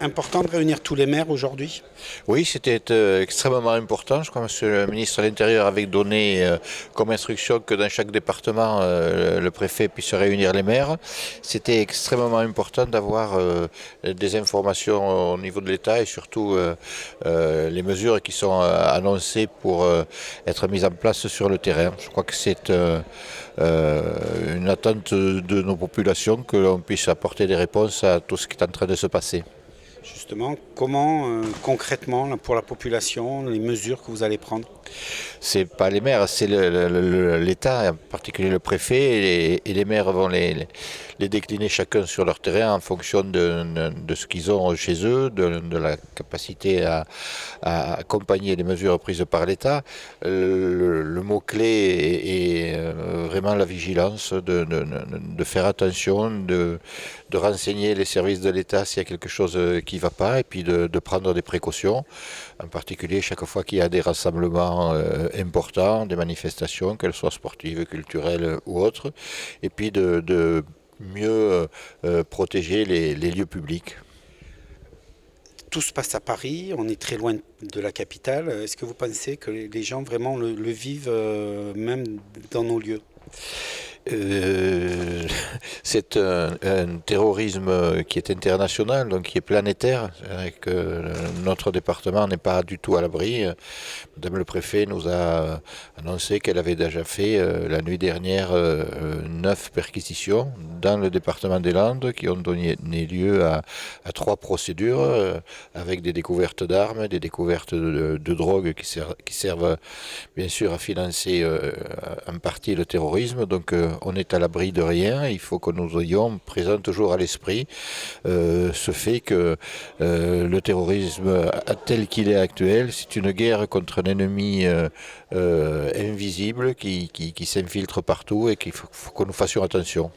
important de réunir tous les maires aujourd'hui? Oui, c'était extrêmement important. Je crois que Monsieur le ministre de l'Intérieur avait donné comme instruction que dans chaque département, le préfet puisse réunir les maires. C'était extrêmement important d'avoir des informations au niveau de l'État et surtout les mesures qui sont annoncées pour être mises en place sur le terrain. Je crois que c'est une attente de nos populations que l'on puisse apporter des réponses à tout ce qui est en train de se passer. Justement, comment concrètement là, pour la population, les mesures que vous allez prendre? C'est pas les maires, c'est l'État, en particulier le préfet, et les maires vont les décliner chacun sur leur terrain en fonction de ce qu'ils ont chez eux, de la capacité à accompagner les mesures prises par l'État. Le mot-clé est vraiment la vigilance, de faire attention, de renseigner les services de l'État s'il y a quelque chose qui ne va pas, et puis de prendre des précautions, en particulier chaque fois qu'il y a des rassemblements importants, des manifestations, qu'elles soient sportives, culturelles ou autres, et puis de mieux protéger les lieux publics. Tout se passe à Paris, on est très loin de la capitale. Est-ce que vous pensez que les gens vraiment le vivent même dans nos lieux? Euh, c'est un terrorisme qui est international, donc qui est planétaire, et que notre département n'est pas du tout à l'abri. Madame le préfet nous a annoncé qu'elle avait déjà fait la nuit dernière 9 perquisitions dans le département des Landes qui ont donné lieu à 3 procédures avec des découvertes d'armes, des découvertes de drogue qui servent bien sûr à financer en partie le terrorisme. Donc on est à l'abri de rien. Il faut que nous ayons présent toujours à l'esprit ce fait que le terrorisme tel qu'il est actuel, c'est une guerre contre un ennemi invisible qui s'infiltre partout et qu'il faut que nous fassions attention.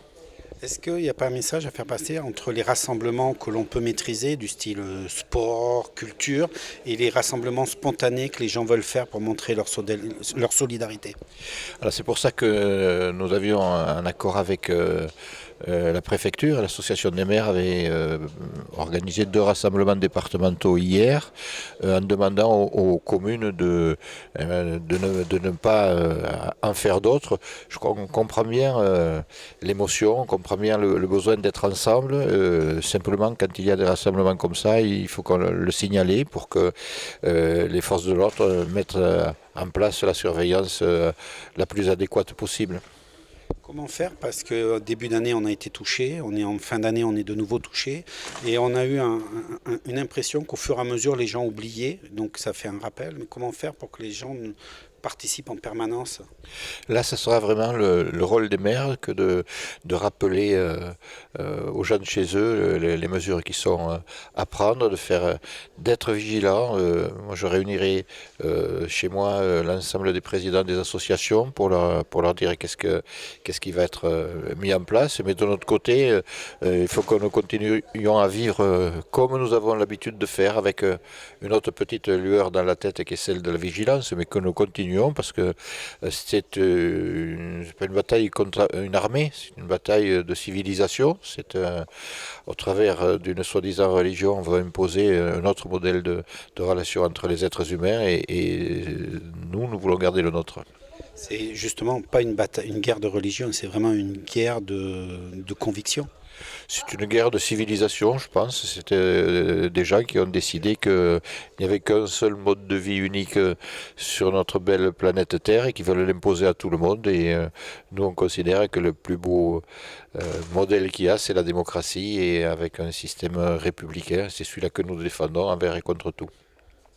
Est-ce qu'il n'y a pas un message à faire passer entre les rassemblements que l'on peut maîtriser, du style sport, culture, et les rassemblements spontanés que les gens veulent faire pour montrer leur solidarité? Alors c'est pour ça que nous avions un accord avec la préfecture. L'association des maires avait organisé 2 rassemblements départementaux hier en demandant aux communes de ne pas en faire d'autres. On comprend bien l'émotion, on comprend bien le besoin d'être ensemble. Simplement, quand il y a des rassemblements comme ça, il faut qu'on le signaler pour que les forces de l'ordre mettent en place la surveillance la plus adéquate possible. Comment faire? Parce que début d'année, on a été touché, on est en fin d'année, on est de nouveau touché, et on a eu une impression qu'au fur et à mesure, les gens oubliaient, donc ça fait un rappel, mais comment faire pour que les gens participent en permanence? Là, ce sera vraiment le rôle des maires que de rappeler aux gens de chez eux les mesures qui sont à prendre, d'être vigilants. Moi, je réunirai chez moi l'ensemble des présidents des associations pour leur dire qu'est-ce qui va être mis en place. Mais de notre côté, il faut que nous continuions à vivre comme nous avons l'habitude de faire, avec une autre petite lueur dans la tête qui est celle de la vigilance, mais que nous continuons parce que c'est pas une bataille contre une armée, c'est une bataille de civilisation. Au travers d'une soi-disant religion, on veut imposer un autre modèle de relation entre les êtres humains et nous voulons garder le nôtre. C'est justement pas une guerre de religion, c'est vraiment une guerre de conviction. C'est une guerre de civilisation, je pense. C'était des gens qui ont décidé qu'il n'y avait qu'un seul mode de vie unique sur notre belle planète Terre et qui veulent l'imposer à tout le monde. Et nous, on considère que le plus beau modèle qu'il y a, c'est la démocratie et avec un système républicain. C'est celui-là que nous défendons envers et contre tout.